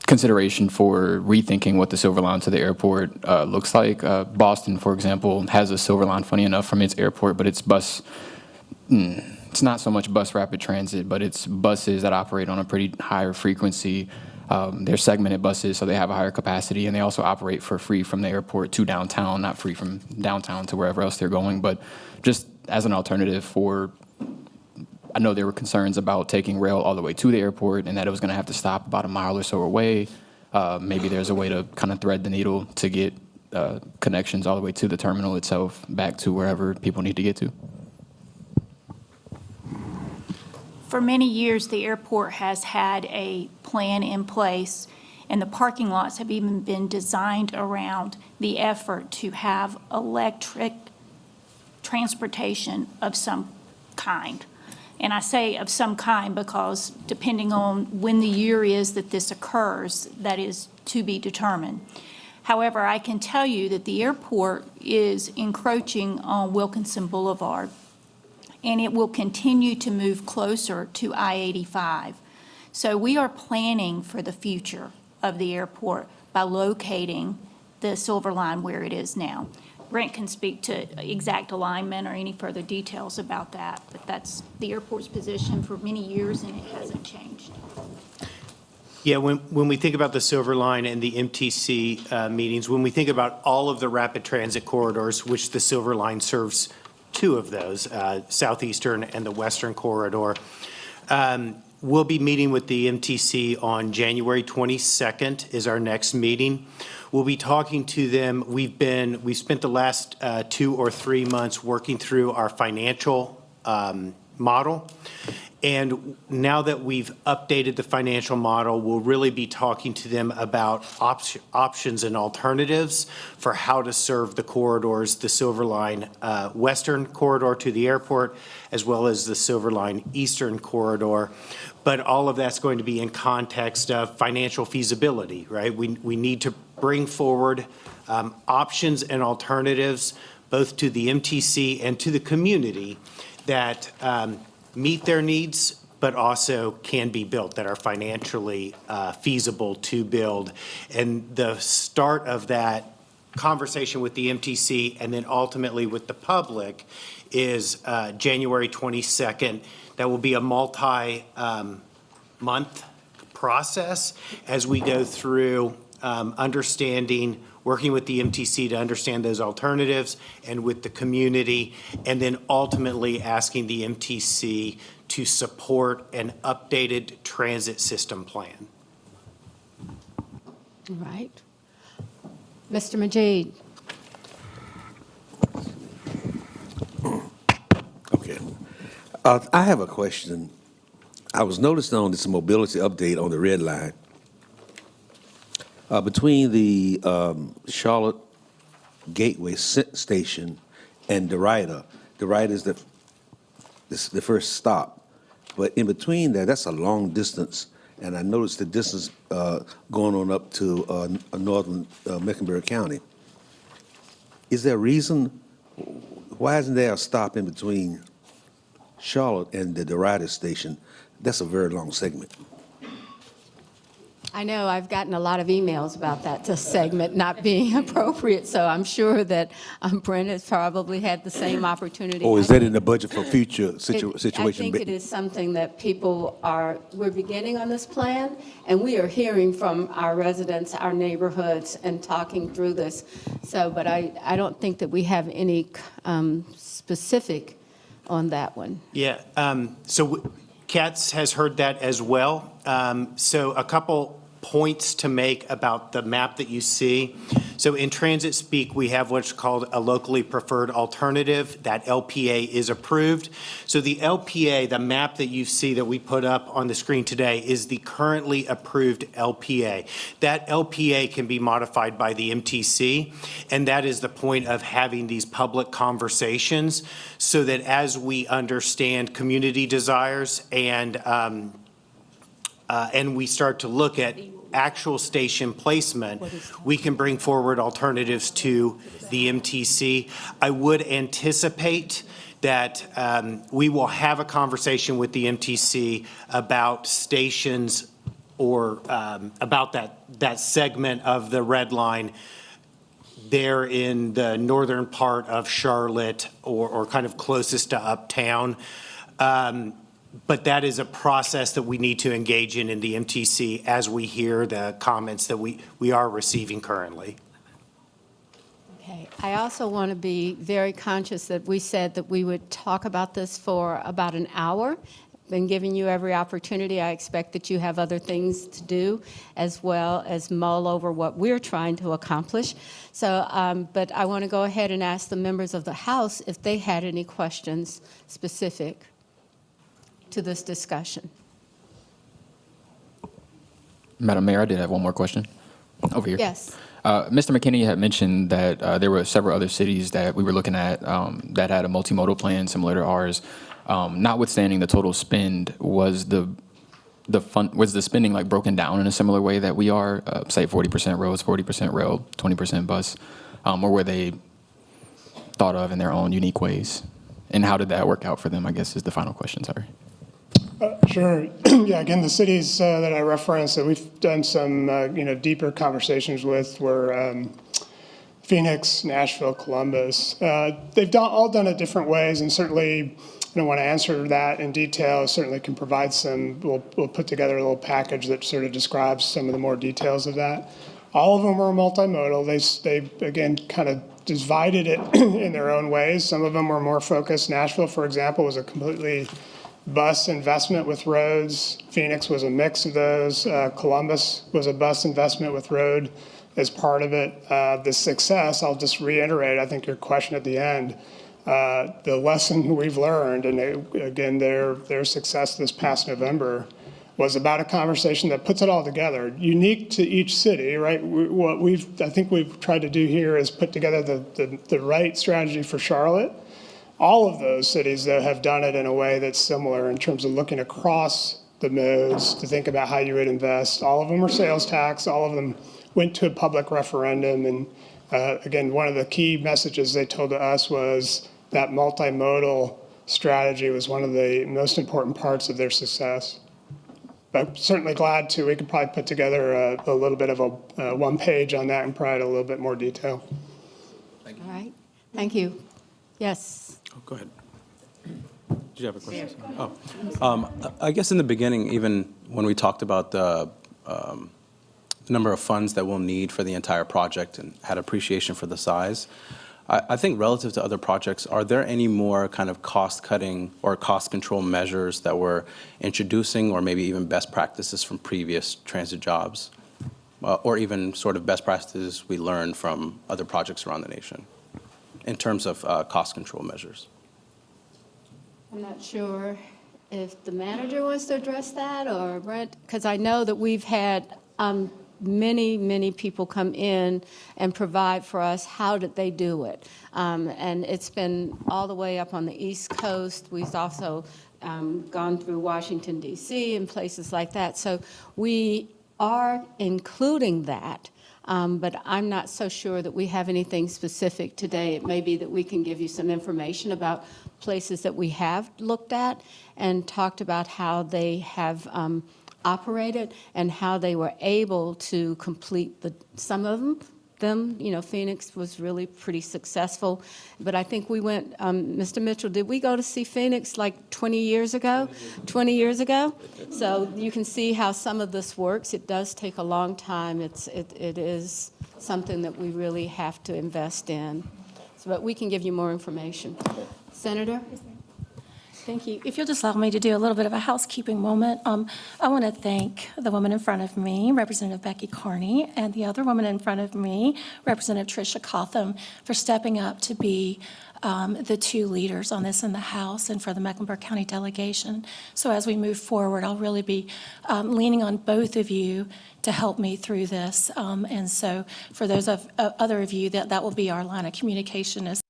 consideration for rethinking what the Silver Line to the airport looks like? Boston, for example, has a Silver Line, funny enough, from its airport, but it's bus. It's not so much bus rapid transit, but it's buses that operate on a pretty higher frequency. They're segmented buses, so they have a higher capacity, and they also operate for free from the airport to downtown, not free from downtown to wherever else they're going. But just as an alternative for, I know there were concerns about taking rail all the way to the airport and that it was going to have to stop about a mile or so away. Maybe there's a way to kind of thread the needle to get connections all the way to the terminal itself, back to wherever people need to get to. For many years, the airport has had a plan in place, And the parking lots have even been designed around the effort to have electric transportation of some kind. And I say of some kind because depending on when the year is that this occurs, that is to be determined. However, I can tell you that the airport is encroaching on Wilkinson Boulevard, and it will continue to move closer to I-85. So we are planning for the future of the airport by locating the Silver Line where it is now. Brent can speak to exact alignment or any further details about that, but that's the airport's position for many years, and it hasn't changed. Yeah, when we think about the Silver Line and the MTC meetings, when we think about all of the rapid transit corridors, which the Silver Line serves two of those, Southeastern and the Western Corridor, we'll be meeting with the MTC on January 22nd is our next meeting. We'll be talking to them. We've spent the last 2 or 3 months working through our financial model. And now that we've updated the financial model, we'll really be talking to them about options and alternatives for how to serve the corridors, the Silver Line Western Corridor to the airport, as well as the Silver Line Eastern Corridor. But all of that's going to be in context of financial feasibility, right? We need to bring forward options and alternatives, both to the MTC and to the community, that meet their needs, but also can be built, that are financially feasible to build. And the start of that conversation with the MTC and then ultimately with the public is January 22nd. That will be a multi-month process as we go through understanding, working with the MTC to understand those alternatives and with the community, and then ultimately asking the MTC to support an updated transit system plan. All right. Mr. Majid. Okay. I have a question. I was noticing on this mobility update on the red line, between the Charlotte Gateway Station and DeRuyter. DeRuyter is the first stop. But in between that's a long distance. And I noticed the distance going on up to northern Mecklenburg County. Is there a reason? Why isn't there a stop in between Charlotte and the DeRuyter station? That's a very long segment. I know I've gotten a lot of emails about that segment not being appropriate, so I'm sure that Brent has probably had the same opportunity. Or is that in the budget for future situation? I think it is something that we're beginning on this plan, and we are hearing from our residents, our neighborhoods, and talking through this. So, but I don't think that we have any specific on that one. Yeah, so CATS has heard that as well. So a couple points to make about the map that you see. So in transit speak, we have what's called a locally preferred alternative. That LPA is approved. So the LPA, the map that you see that we put up on the screen today, is the currently approved LPA. That LPA can be modified by the MTC, and that is the point of having these public conversations so that as we understand community desires and we start to look at actual station placement, we can bring forward alternatives to the MTC. I would anticipate that we will have a conversation with the MTC about stations or about that segment of the red line there in the northern part of Charlotte or kind of closest to uptown. But that is a process that we need to engage in the MTC as we hear the comments that we are receiving currently. Okay. I also want to be very conscious that we said that we would talk about this for about an hour. Been giving you every opportunity. I expect that you have other things to do as well as mull over what we're trying to accomplish. So, but I want to go ahead and ask the members of the House if they had any questions specific to this discussion. Madam Mayor, I did have one more question over here. Yes. Mr. McKinney had mentioned that there were several other cities that we were looking at that had a multimodal plan similar to ours. Notwithstanding the total spend, was the spending like broken down in a similar way that we are, say 40% roads, 40% rail, 20% bus, or were they thought of in their own unique ways? And how did that work out for them, I guess, is the final question, sorry. Sure. Yeah, again, the cities that I referenced that we've done some, deeper conversations with were Phoenix, Nashville, Columbus. They've all done it different ways, and certainly I don't want to answer that in detail. Certainly can provide we'll put together a little package that sort of describes some of the more details of that. All of them were multimodal. They again, kind of divided it in their own ways. Some of them were more focused. Nashville, for example, was a completely bus investment with roads. Phoenix was a mix of those. Columbus was a bus investment with road as part of it. The success, I'll just reiterate, I think your question at the end, the lesson we've learned, and again, their success this past November was about a conversation that puts it all together, unique to each city, right? What I think we've tried to do here is put together the right strategy for Charlotte. All of those cities, though, have done it in a way that's similar in terms of looking across the modes to think about how you would invest. All of them are sales tax. All of them went to a public referendum. And again, one of the key messages they told us was that multimodal strategy was one of the most important parts of their success. But certainly glad to, we could probably put together a little bit of a one page on that and provide a little bit more detail. All right. Thank you. Yes. Oh, go ahead. Did you have a question? I guess in the beginning, even when we talked about the number of funds that we'll need for the entire project and had appreciation for the size, I think relative to other projects, are there any more kind of cost-cutting or cost control measures that we're introducing, or maybe even best practices from previous transit jobs, or even sort of best practices we learned from other projects around the nation in terms of cost control measures? I'm not sure if the manager wants to address that or Brent, because I know that we've had many people come in and provide for us. How did they do it? And it's been all the way up on the East Coast. We've also gone through Washington, D.C. and places like that. So we are including that. But I'm not so sure that we have anything specific today. It may be that we can give you some information about places that we have looked at and talked about how they have operated and how they were able to complete some of them. Phoenix was really pretty successful. But I think we went, Mr. Mitchell, did we go to see Phoenix like 20 years ago? 20 years ago? So you can see how some of this works. It does take a long time. It is something that we really have to invest in. But we can give you more information. Senator? Thank you. If you'll just allow me to do a little bit of a housekeeping moment, I want to thank the woman in front of me, Representative Becky Carney, and the other woman in front of me, Representative Tricia Cotham, for stepping up to be the two leaders on this in the House and for the Mecklenburg County delegation. So as we move forward, I'll really be leaning on both of you to help me through this. And so for those other of you, that will be our line of communication as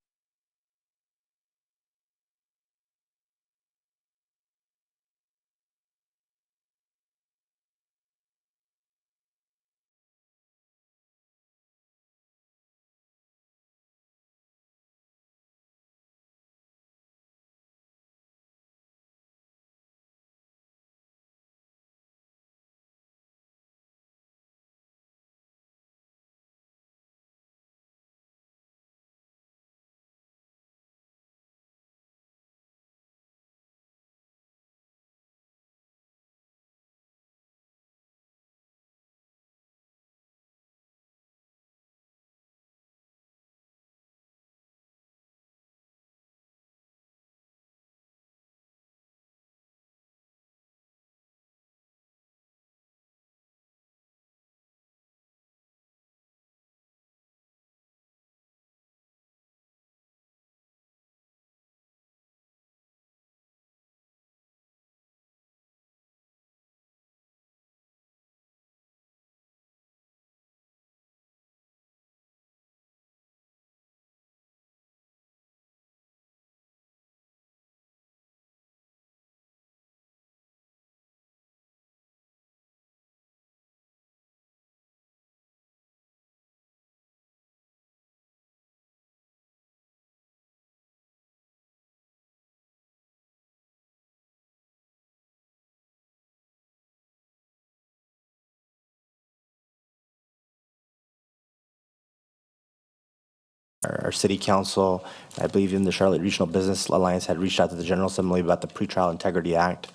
our city council. I believe even the Charlotte Regional Business Alliance had reached out to the General Assembly about the Pretrial Integrity Act.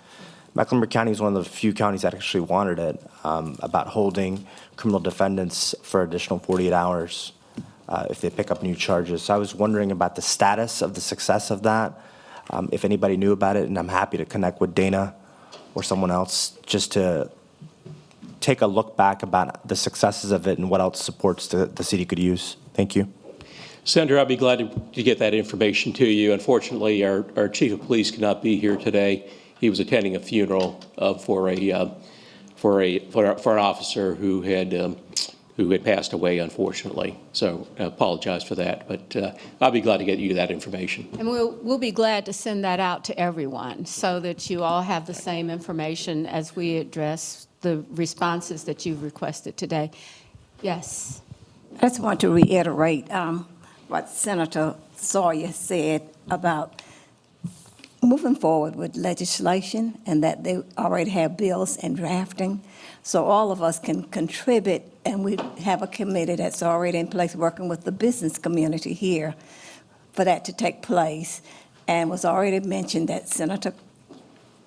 Mecklenburg County is one of the few counties that actually wanted it, about holding criminal defendants for additional 48 hours if they pick up new charges. So I was wondering about the status of the success of that, if anybody knew about it, and I'm happy to connect with Dana or someone else just to take a look back about the successes of it and what else supports the city could use. Thank you. Senator, I'll be glad to get that information to you. Unfortunately, our chief of police could not be here today. He was attending a funeral for an officer who had passed away, unfortunately. So I apologize for that, but I'll be glad to get you that information. And we'll be glad to send that out to everyone so that you all have the same information as we address the responses that you've requested today. Yes. I just want to reiterate what Senator Sawyer said about moving forward with legislation and that they already have bills and drafting. So all of us can contribute, and we have a committee that's already in place working with the business community here for that to take place. And was already mentioned that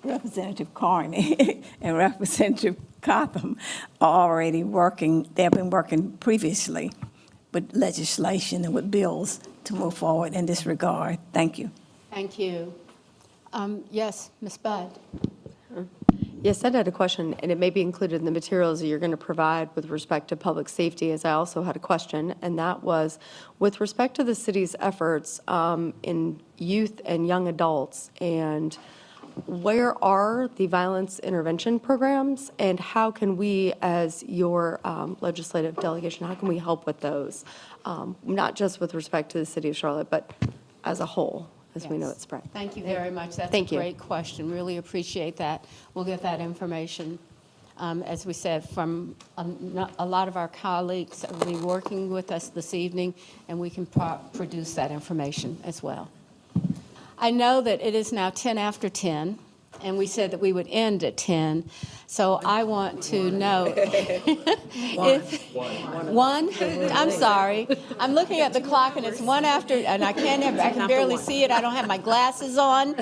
Representative Carney and Representative Cotham are already working, they've been working previously with legislation and with bills to move forward in this regard. Thank you. Thank you. Yes, Ms. Budd. Yes, I had a question, and it may be included in the materials that you're going to provide with respect to public safety, as I also had a question, and that was with respect to the city's efforts in youth and young adults, and where are the violence intervention programs, and how can we, as your legislative delegation, how can we help with those? Not just with respect to the city of Charlotte, but as a whole, as we know it's spread. Thank you very much. That's Thank a you. great question. Really appreciate that. We'll get that information, as we said, from a lot of our colleagues that will be working with us this evening, and we can produce that information as well. I know that it is now 10 after 10, and we said that we would end at 10. So I want to know if one. I'm sorry. I'm looking at the clock and it's 1 after, and I can barely see it. I don't have my glasses on.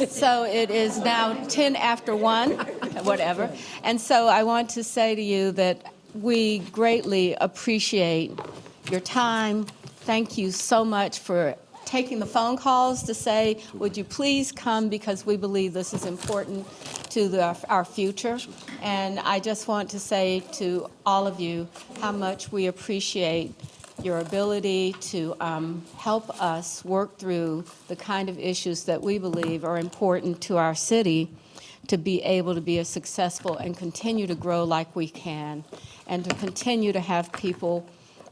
So it is now 10 after 1, whatever. And so I want to say to you that we greatly appreciate your time. Thank you so much for taking the phone calls to say, would you please come, because we believe this is important to our future. And I just want to say to all of you how much we appreciate your ability to help us work through the kind of issues that we believe are important to our city to be able to be as successful and continue to grow like we can, and to continue to have people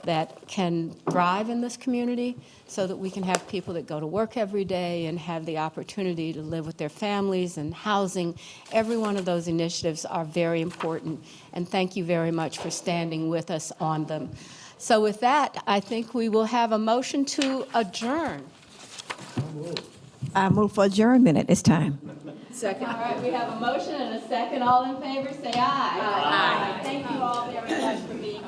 that can thrive in this community, so that we can have people that go to work every day and have the opportunity to live with their families, and housing. Every one of those initiatives are very important, and thank you very much for standing with us on them. So with that, I think we will have a motion to adjourn. I move for adjournment at this time. Second. All right, we have a motion and a second. All in favor, say aye. Aye. Thank you all very much for being